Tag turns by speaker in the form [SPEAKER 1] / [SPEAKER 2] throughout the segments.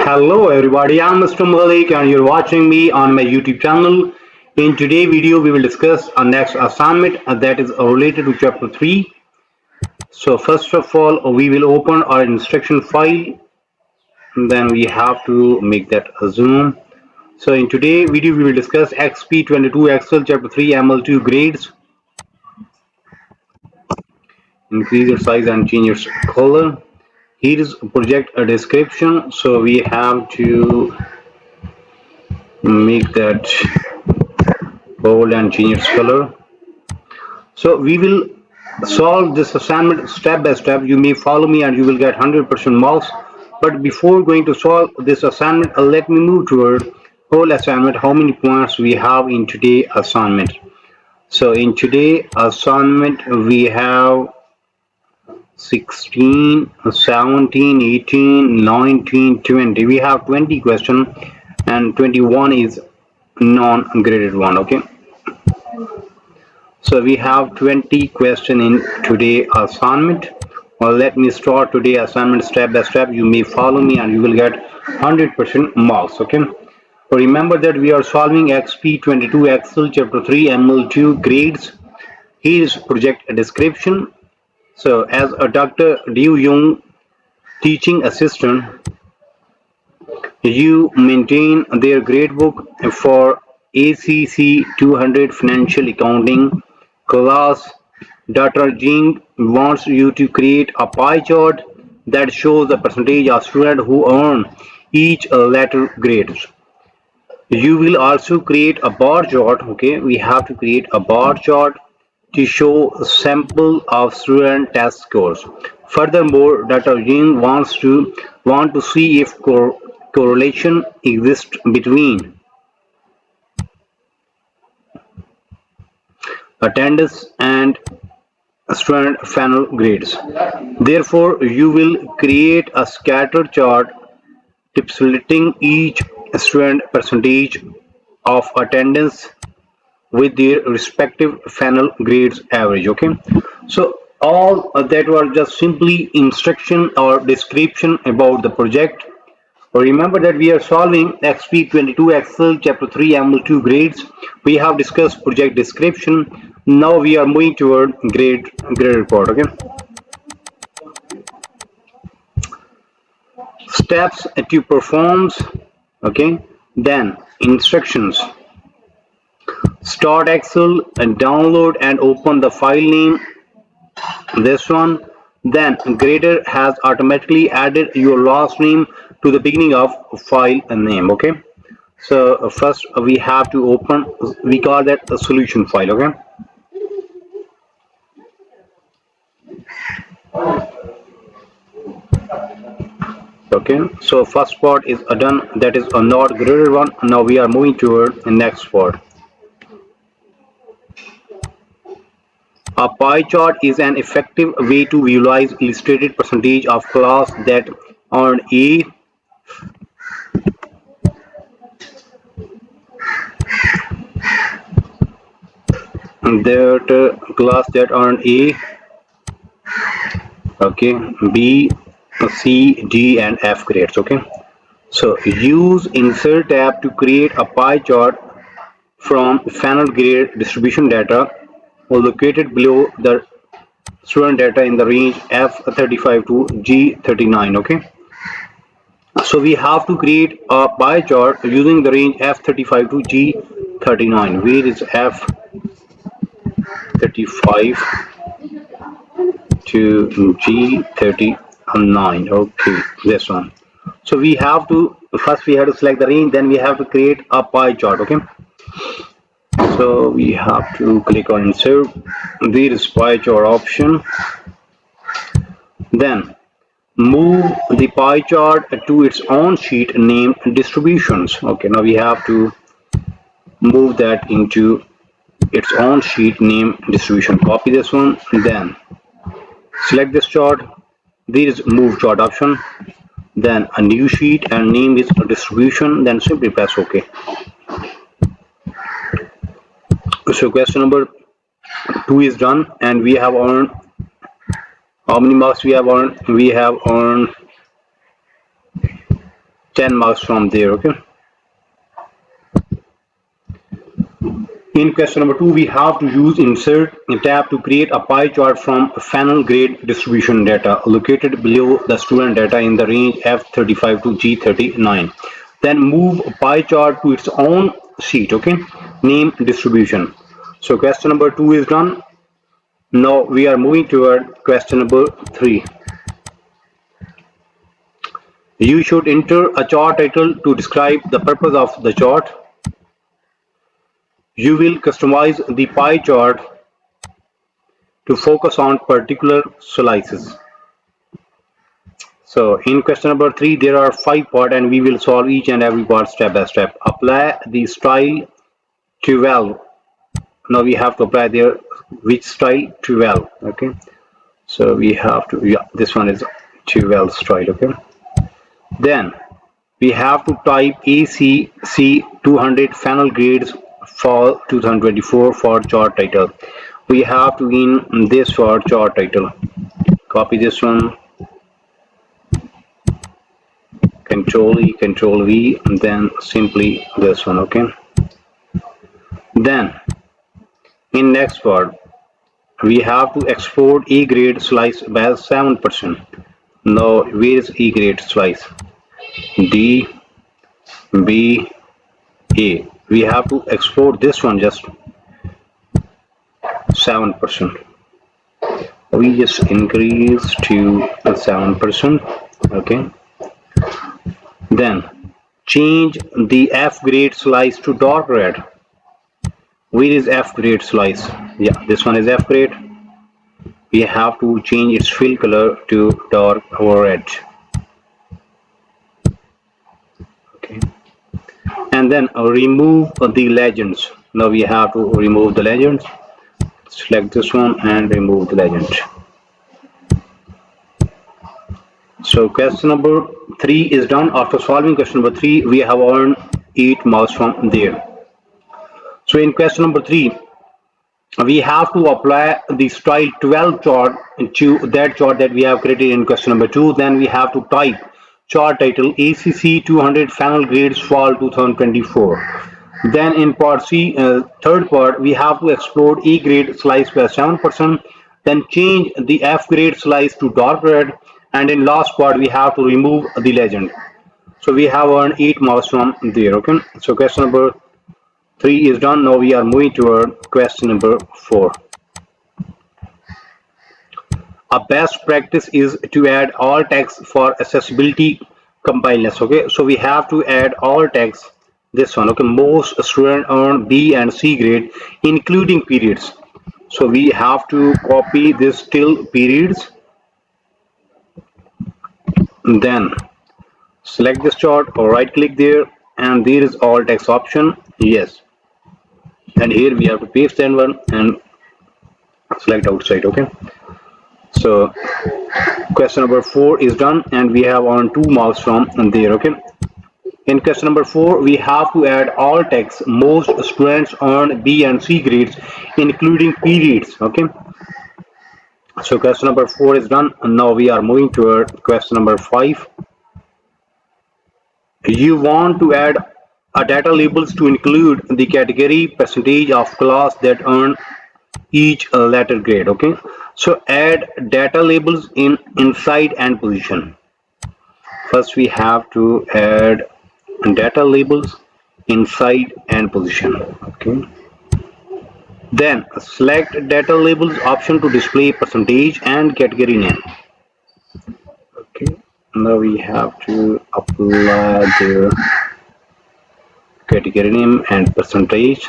[SPEAKER 1] Hello everybody, I'm Mr. Malik and you're watching me on my YouTube channel. In today's video, we will discuss our next assignment that is related to chapter 3. So first of all, we will open our instruction file. Then we have to make that a zoom. So in today's video, we will discuss Exp22 Excel chapter 3 ML2 grades. Increase your size and change your color. Here is project a description. So we have to make that bold and change its color. So we will solve this assignment step by step. You may follow me and you will get 100% marks. But before going to solve this assignment, let me move toward whole assignment, how many points we have in today assignment. So in today assignment, we have 16, 17, 18, 19, 20. We have 20 questions and 21 is non-graded one. Okay. So we have 20 questions in today assignment. Well, let me start today assignment step by step. You may follow me and you will get 100% marks. Okay. Remember that we are solving Exp22 Excel chapter 3 ML2 grades. Here is project description. So as a Dr. Liu Young teaching assistant, you maintain their gradebook for ACC 200 financial accounting class. Dr. Jing wants you to create a pie chart that shows the percentage of students who earn each letter grades. You will also create a bar chart. Okay, we have to create a bar chart to show a sample of student test scores. Furthermore, Dr. Jing want to see if correlation exists between attendance and student final grades. Therefore, you will create a scatter chart splitting each student percentage of attendance with their respective final grades average. Okay, so all that were just simply instruction or description about the project. Remember that we are solving Exp22 Excel chapter 3 ML2 grades. We have discussed project description. Now we are moving toward grade report. Okay, steps to perform. Okay, then instructions. Start Excel and download and open the file name, this one. Then grader has automatically added your last name to the beginning of file name. Okay, so first we have to open, we call that a solution file. Okay, so first part is done, that is a not graded one. Now we are moving toward the next part. A pie chart is an effective way to visualize illustrated percentage of class that earn A class that earn A, okay, B, C, D and F grades. Okay, so use insert tab to create a pie chart from final grade distribution data located below the student data in the range F35 to G39. Okay, so we have to create a pie chart using the range F35 to G39. Where is F35 to G39? Okay, this one. So we have to select the range, then we have to create a pie chart. Okay, so we have to click on insert. There is pie chart option. Then move the pie chart to its own sheet named distributions. Okay, now we have to move that into its own sheet named distribution. Copy this one, then select this chart. There is move chart option, then a new sheet and name is distribution, then simply press OK. So question number 2 is done and we have earned, how many marks we have earned? We have earned 10 marks from there. Okay. In question number 2, we have to use insert tab to create a pie chart from funnel grade distribution data located below the student data in the range F35 to G39. Then move pie chart to its own sheet. Okay. Name distribution. So question number 2 is done. Now we are moving toward question number 3. You should enter a chart title to describe the purpose of the chart. You will customize the pie chart to focus on particular slices. So in question number 3, there are 5 parts and we will solve each and every part step by step. Apply the style 12. Now we have to apply there which style 12. Okay. So we have to, yeah, this one is 12 style. Okay. Then we have to type ACC200 funnel grades for 2024 for chart title. We have to in this for chart title. Copy this one, Control E, Control V, and then simply this one. Okay. Then in next part we have to export A grade slice by 7%. Now where is E grade slice? D, B, A. We have to export this one just 7%. We just increase to 7%. Okay. Then change the F grade slice to dark red. Where is F grade slice? Yeah, this one is F grade. We have to change its fill color to dark red. Okay. And then remove the legends. Now we have to remove the legends. Select this one and remove the legend. So question number 3 is done. After solving question number 3, we have earned 8 marks from there. So in question number 3, we have to apply the style 12 chart to that chart that we have created in question number 2. Then we have to type chart title ACC 200 funnel grades fall 2024. Then in part C, third part, we have to explode E grade slice by 7%. Then change the F grade slice to dark red. And in last part, we have to remove the legend. So we have earned 8 marks from there. Okay. So question number 3 is done. Now we are moving toward question number 4. A best practice is to add all text for accessibility completeness. Okay. So we have to add all text. This one. Okay. Most students earn B and C grade, including periods. So we have to copy this till periods. Then select this chart or right click there, and there is all text option. Yes. And here we have to paste that one and select outside. Okay. So question number 4 is done and we have earned 2 marks from there. Okay. In question number 4, we have to add all text. Most students earn B and C grades, including periods. Okay. So question number 4 is done. And now we are moving toward question number 5. You want to add a data labels to include the category, percentage of class that earn each letter grade. Okay. So add data labels in inside and position. First we have to add data labels inside and position. Okay. Then select data labels option to display percentage and category name. Okay. Now we have to apply the category name and percentage.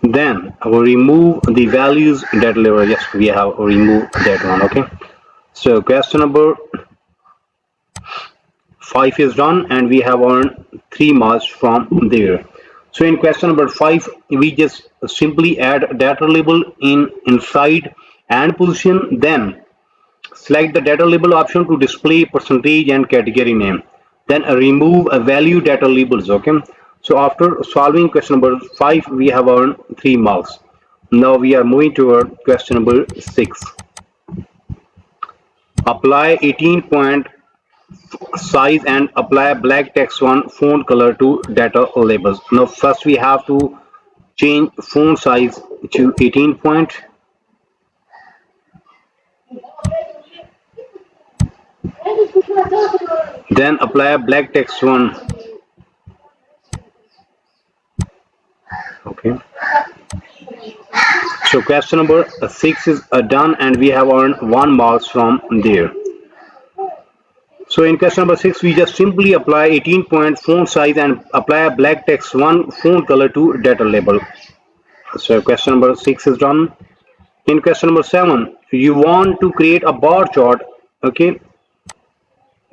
[SPEAKER 1] Then I will remove the values data label. Yes, we have removed that one. Okay. So question number 5 is done and we have earned 3 marks from there. So in question number 5, we just simply add data label in inside and position. Then select the data label option to display percentage and category name. Then remove a value data labels. Okay. So after solving question number 5, we have earned 3 marks. Now we are moving toward question number 6. Apply 18 point size and apply black text one font color to data labels. Now first we have to change font size to 18 point. Then apply black text one. Okay. So question number 6 is done and we have earned 1 marks from there. So in question number 6 we just simply apply 18 point font size and apply a black text 1 font color to data label. So question number 6 is done. In question number 7 you want to create a bar chart, okay,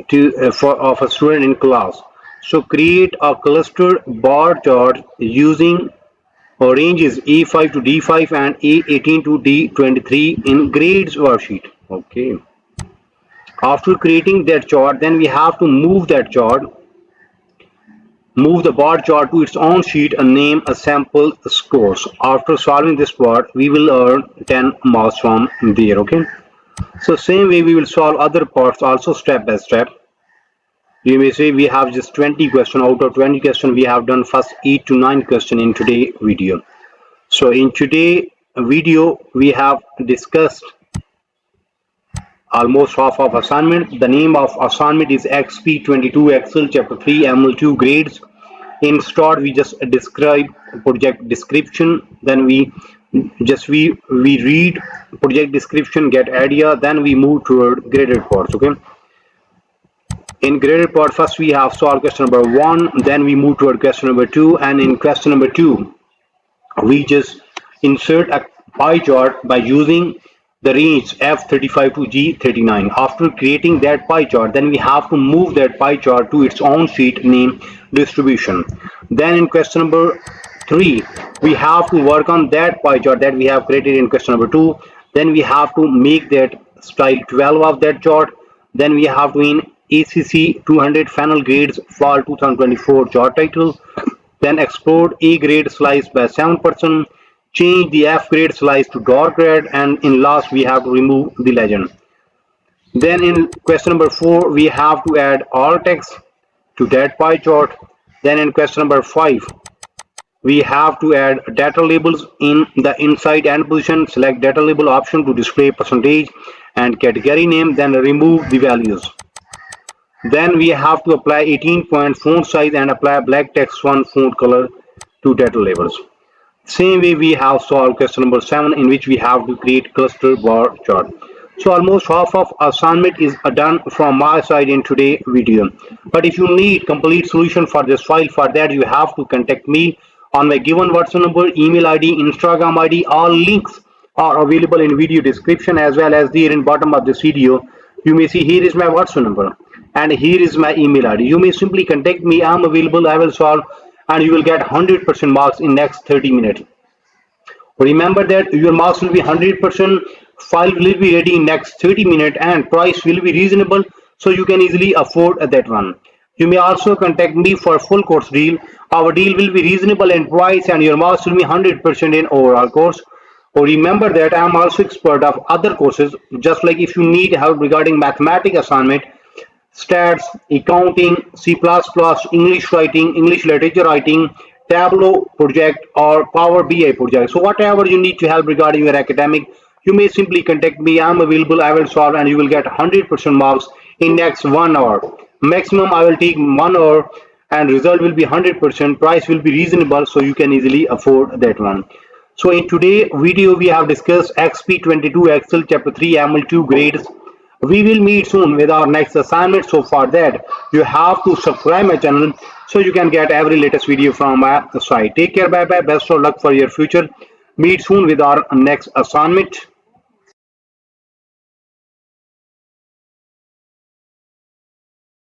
[SPEAKER 1] to for of a student in class. So create a clustered bar chart using ranges A5 to D5 and A18 to D23 in grades worksheet. Okay. After creating that chart, then we have to move that chart, move the bar chart to its own sheet and name a sample scores. After solving this part, we will earn 10 marks from there. Okay. So same way we will solve other parts also step by step. You may say we have just 20 questions. Out of 20 questions, we have done first 8 to 9 questions in today's video. So in today's video, we have discussed almost half of assignment. The name of assignment is Exp22 Excel Chapter 3 ML2 Grades. In start, we just describe project description. Then we read project description, get idea. Then we move toward graded parts. Okay. In graded part, first we have solved question number 1. Then we move toward question number 2. And in question number 2, we just insert a pie chart by using the range F35 to G39. After creating that pie chart, then we have to move that pie chart to its own sheet named distribution. Then in question number 3, we have to work on that pie chart that we have created in question number 2. Then we have to make that style 12 of that chart. Then we have to in ACC 200 final grades fall 2024 chart title. Then export A grade slice by 7%, change the F grade slice to dark red, and in last we have to remove the legend. Then in question number 4 we have to add all text to that pie chart. Then in question number 5 we have to add data labels in the inside and position. Select data label option to display percentage and category name, then remove the values. Then we have to apply 18 point font size and apply black text 1 font color to data labels. Same way we have solved question number 7 in which we have to create cluster bar chart. So almost half of assignment is done from my side in today's video. But if you need complete solution for this file, for that you have to contact me on my given WhatsApp number, email ID, Instagram ID. All links are available in video description as well as there in bottom of this video. You may see here is my WhatsApp number and here is my email ID. You may simply contact me. I am available. I will solve and you will get 100% marks in next 30 minutes. Remember that your marks will be 100%, file will be ready in next 30 minutes and price will be reasonable so you can easily afford that one. You may also contact me for full course deal. Our deal will be reasonable in price and your marks will be 100% in overall course. Remember that I am also expert of other courses, just like if you need help regarding mathematics assignment, stats, accounting, C++, English writing, English literature writing, Tableau project or Power BI project. So whatever you need to help regarding your academic, you may simply contact me. I'm available. I will solve and you will get 100% marks in next 1 hour. Maximum I will take 1 hour and result will be 100%. Price will be reasonable so you can easily afford that one. So in today's video we have discussed Exp22 Excel Chapter 3 ML2 Grades. We will meet soon with our next assignment. So for that you have to subscribe my channel so you can get every latest video from my site. Take care, bye bye, best of luck for your future. Meet soon with our next assignment.